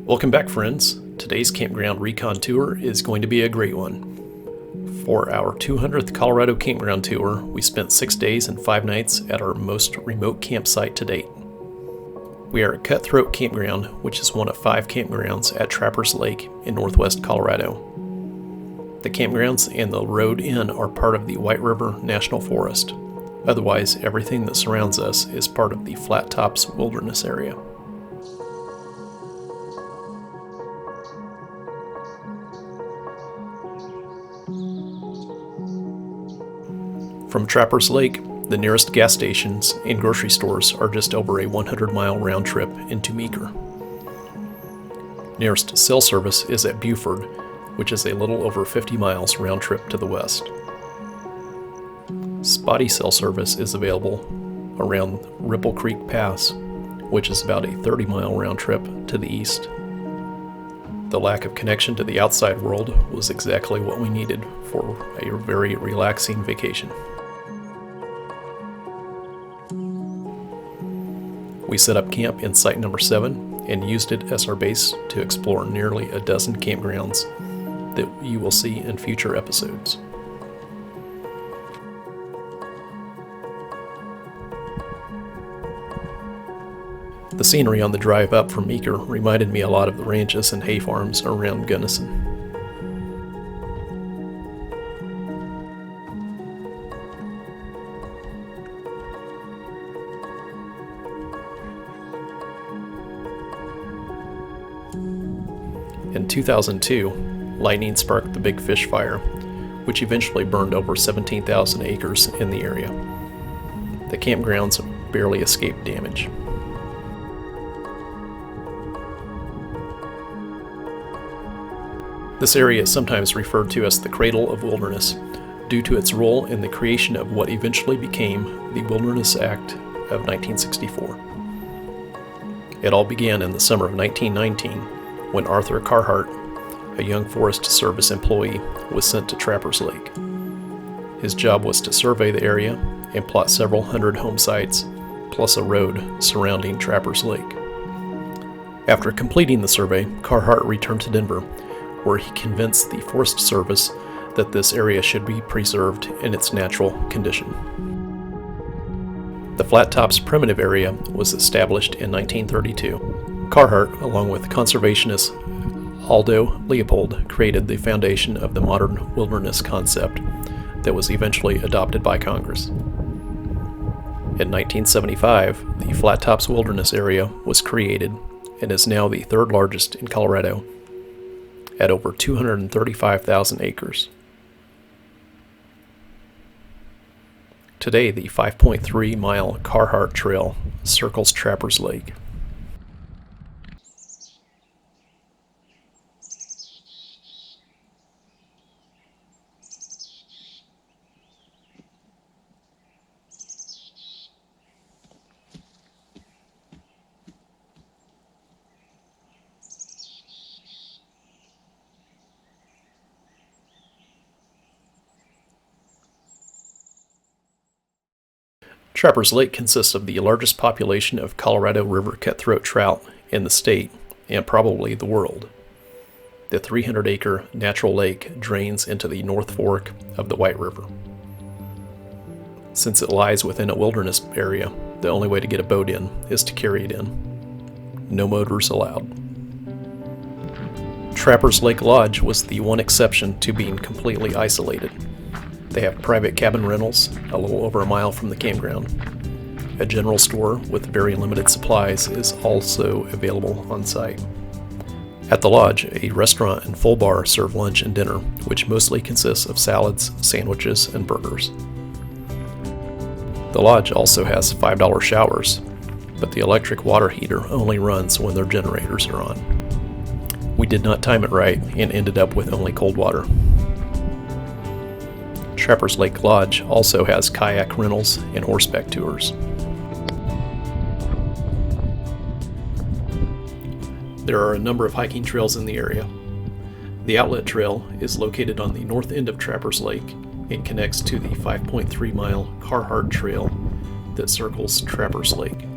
Welcome back, friends. Today's campground recon tour is going to be a great one. For our 200th Colorado campground tour, we spent 6 days and 5 nights at our most remote campsite to date. We are at Cutthroat Campground, which is one of 5 campgrounds at Trappers Lake in northwest Colorado. The campgrounds and the road in are part of the White River National Forest. Otherwise, everything that surrounds us is part of the Flat Tops Wilderness area. From Trappers Lake, the nearest gas stations and grocery stores are just over a 100-mile round trip into Meeker. Nearest cell service is at Buford, which is a little over 50 miles round trip to the west. Spotty cell service is available around Ripple Creek Pass, which is about a 30-mile round trip to the east. The lack of connection to the outside world was exactly what we needed for a very relaxing vacation. We set up camp in site number 7 and used it as our base to explore nearly a dozen campgrounds that you will see in future episodes. The scenery on the drive up from Meeker reminded me a lot of the ranches and hay farms around Gunnison. In 2002, lightning sparked the Big Fish Fire, which eventually burned over 17,000 acres in the area. The campgrounds barely escaped damage. This area is sometimes referred to as the Cradle of Wilderness due to its role in the creation of what eventually became the Wilderness Act of 1964. It all began in the summer of 1919 when Arthur Carhart, a young Forest Service employee, was sent to Trappers Lake. His job was to survey the area and plot several hundred home sites, plus a road surrounding Trappers Lake. After completing the survey, Carhart returned to Denver, where he convinced the Forest Service that this area should be preserved in its natural condition. The Flat Tops Primitive Area was established in 1932. Carhart, along with conservationist Aldo Leopold, created the foundation of the modern wilderness concept that was eventually adopted by Congress. In 1975, the Flat Tops Wilderness Area was created and is now the third largest in Colorado at over 235,000 acres. Today, the 5.3-mile Carhart Trail circles Trappers Lake. Trappers Lake consists of the largest population of Colorado River cutthroat trout in the state and probably the world. The 300-acre natural lake drains into the North Fork of the White River. Since it lies within a wilderness area, the only way to get a boat in is to carry it in. No motors allowed. Trappers Lake Lodge was the one exception to being completely isolated. They have private cabin rentals a little over a mile from the campground. A general store with very limited supplies is also available on site. At the lodge, a restaurant and full bar serve lunch and dinner, which mostly consists of salads, sandwiches, and burgers. The lodge also has $5 showers, but the electric water heater only runs when their generators are on. We did not time it right and ended up with only cold water. Trappers Lake Lodge also has kayak rentals and horseback tours. There are a number of hiking trails in the area. The Outlet Trail is located on the north end of Trappers Lake and connects to the 5.3-mile Carhart Trail that circles Trappers Lake.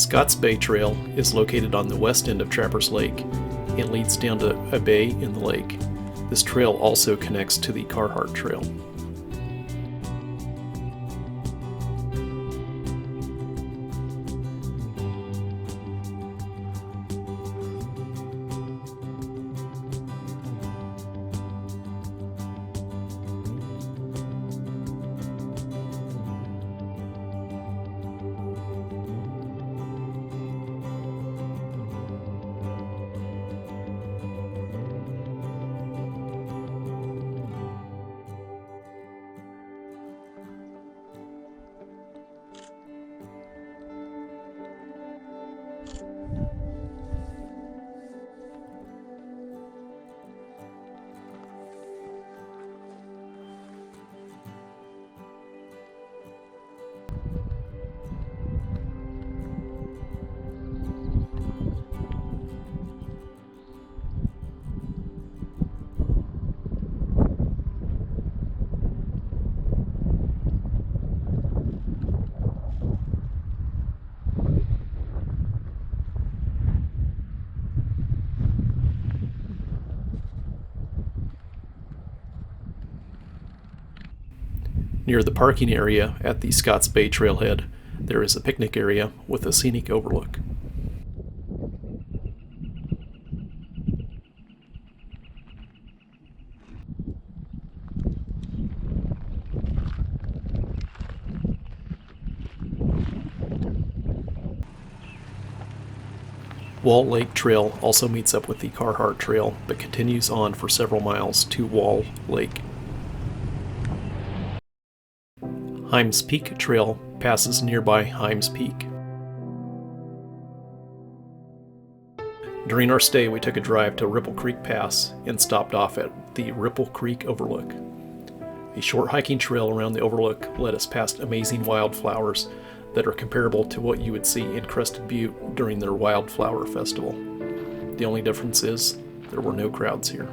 Scotts Bay Trail is located on the west end of Trappers Lake and leads down to a bay in the lake. This trail also connects to the Carhart Trail. Near the parking area at the Scotts Bay Trailhead, there is a picnic area with a scenic overlook. Wall Lake Trail also meets up with the Carhart Trail, but continues on for several miles to Wall Lake. Himes Peak Trail passes nearby Himes Peak. During our stay, we took a drive to Ripple Creek Pass and stopped off at the Ripple Creek Overlook. A short hiking trail around the overlook led us past amazing wildflowers that are comparable to what you would see in Crested Butte during their wildflower festival. The only difference is there were no crowds here.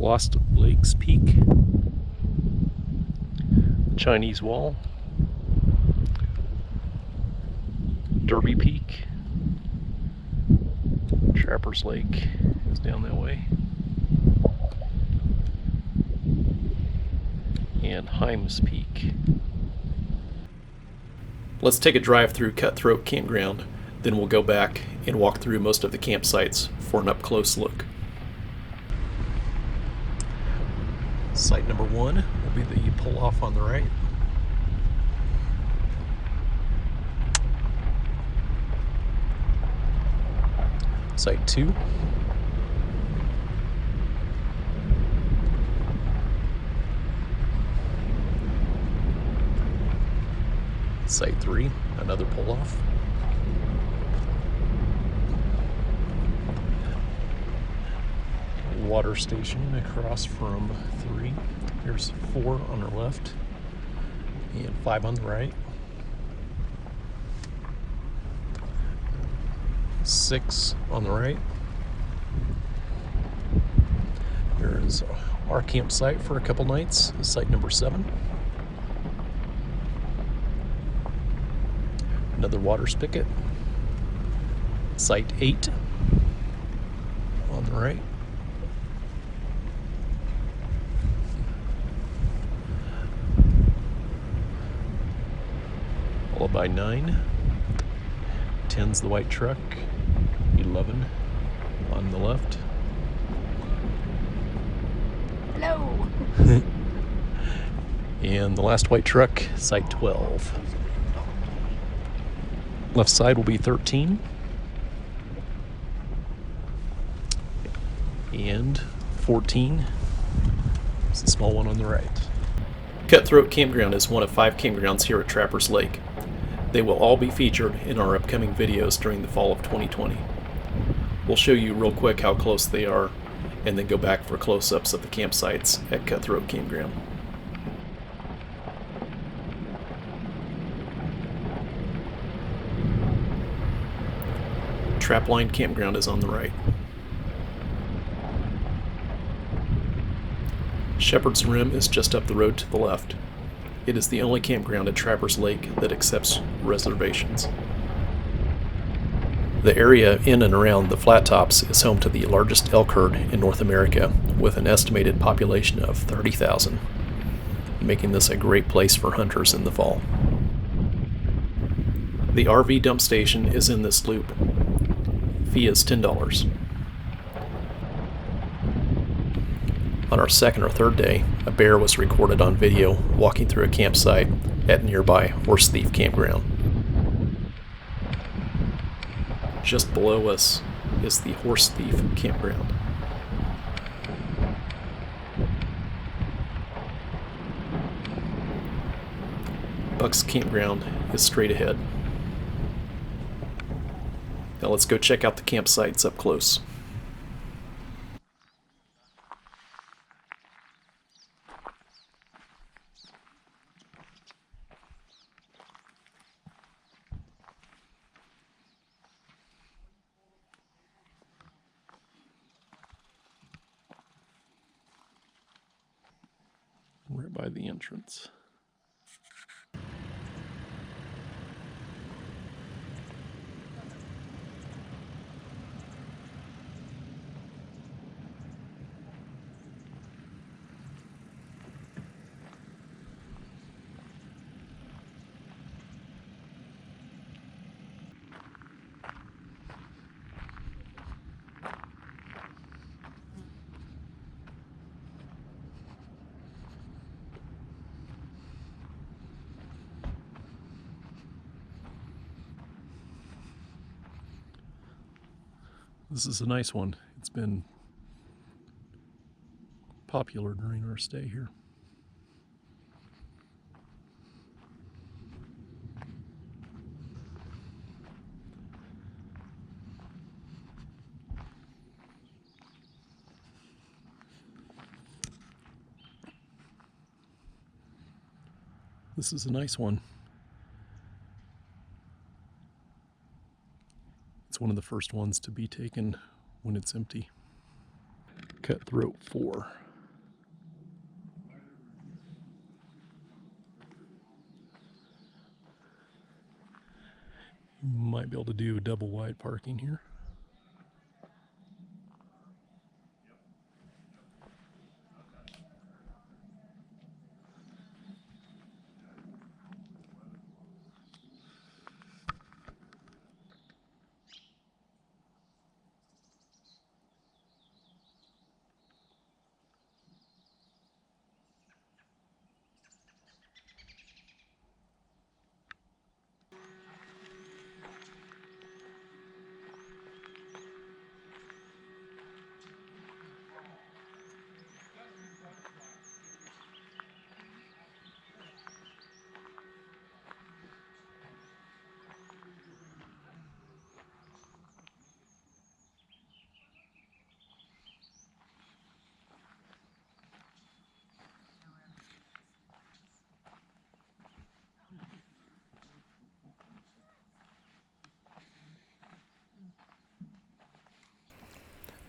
Lost Lakes Peak, Chinese Wall, Derby Peak, Trappers Lake is down that way. And Himes Peak. Let's take a drive through Cutthroat Campground, then we'll go back and walk through most of the campsites for an up-close look. Site number 1 will be the pull-off on the right. Site 2. Site 3, another pull-off. Water station across from 3. Here's 4 on our left and 5 on the right. 6 on the right. Here's our campsite for a couple nights, site number 7. Another water spigot. Site 8 on the right. Followed by 9. 10's the white truck. 11 on the left. Hello. And the last white truck, site 12. Left side will be 13. And 14. It's the small one on the right. Cutthroat Campground is one of 5 campgrounds here at Trappers Lake. They will all be featured in our upcoming videos during the fall of 2020. We'll show you real quick how close they are, and then go back for close-ups of the campsites at Cutthroat Campground. Trapline Campground is on the right. Shepherd's Rim is just up the road to the left. It is the only campground at Trappers Lake that accepts reservations. The area in and around the flat tops is home to the largest elk herd in North America, with an estimated population of 30,000, making this a great place for hunters in the fall. The RV dump station is in this loop. Fee is $10. On our second or third day, a bear was recorded on video walking through a campsite at nearby Horse Thief Campground. Just below us is the Horse Thief Campground. Buck's Campground is straight ahead. Now let's go check out the campsites up close. Right by the entrance. This is a nice one. It's been popular during our stay here. This is a nice one. It's one of the first ones to be taken when it's empty. Cutthroat 4. You might be able to do double wide parking here.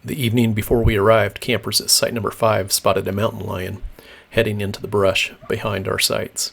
The evening before we arrived, campers at site number 5 spotted a mountain lion heading into the brush behind our sites.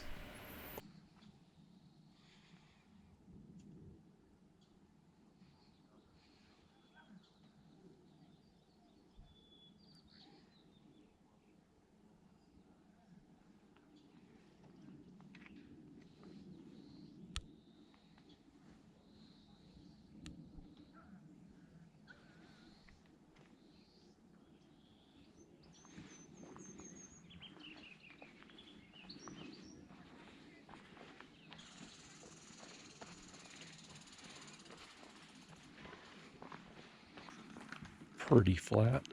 Pretty flat,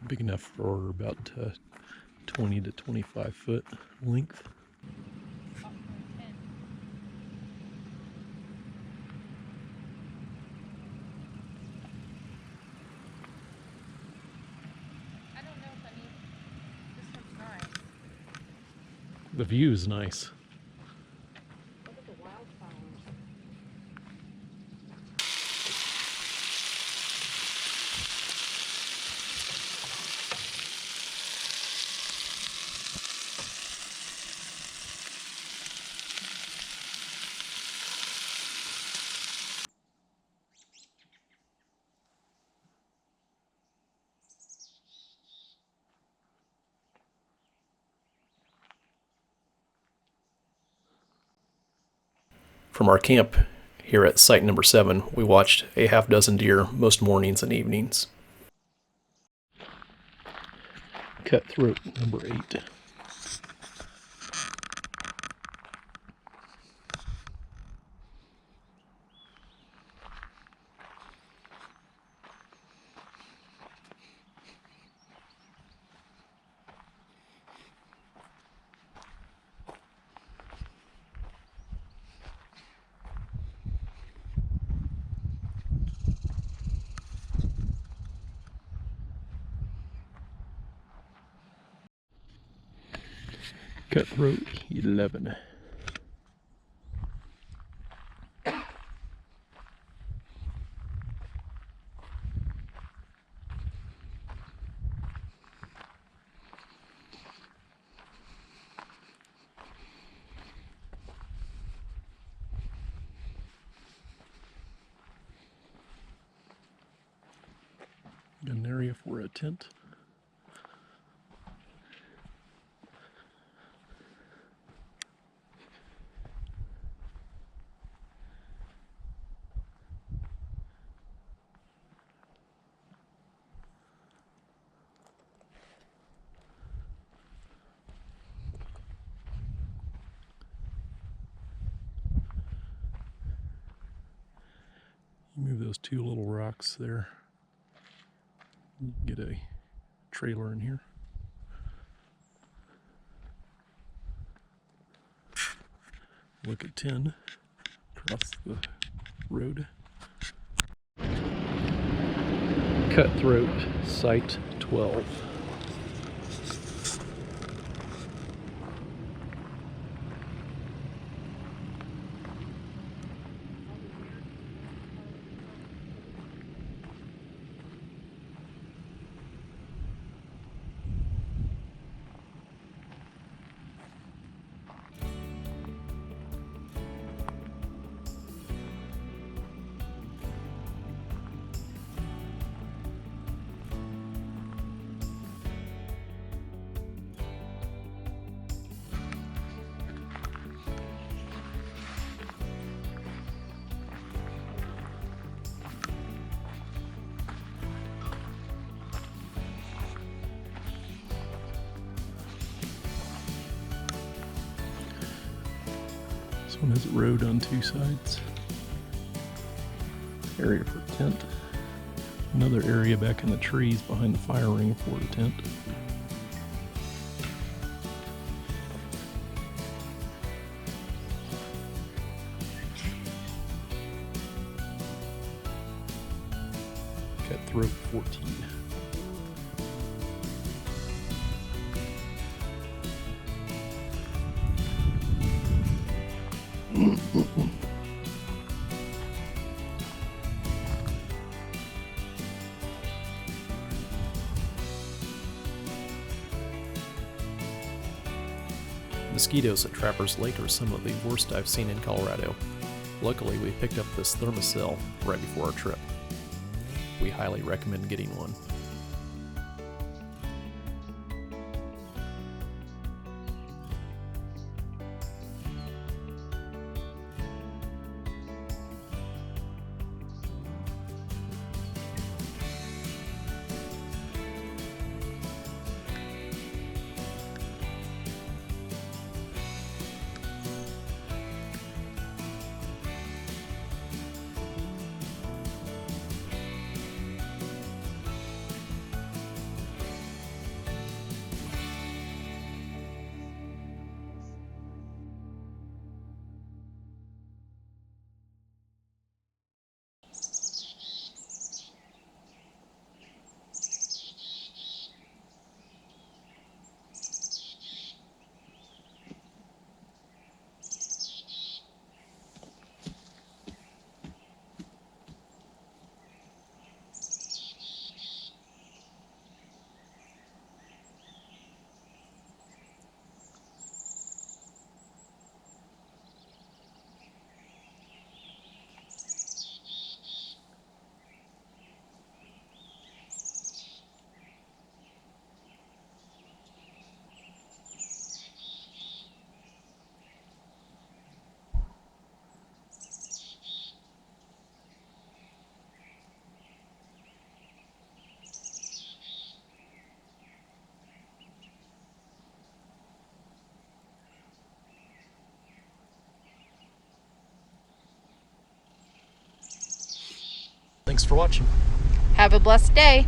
big enough for about 20 to 25 foot length. I don't know if I need. This one's nice. The view is nice. Look at the wildflowers. From our camp here at site number 7, we watched a half dozen deer most mornings and evenings. Cutthroat number 8. Cutthroat 11. Got an area for a tent. Move those 2 little rocks there. Get a trailer in here. Look at 10 across the road. Cutthroat Site 12. This one has a road on 2 sides. Area for a tent. Another area back in the trees behind the fire ring for a tent. Cutthroat 14. Mosquitoes at Trapper's Lake are some of the worst I've seen in Colorado. Luckily, we picked up this thermocell right before our trip. We highly recommend getting one. Thanks for watching. Have a blessed day.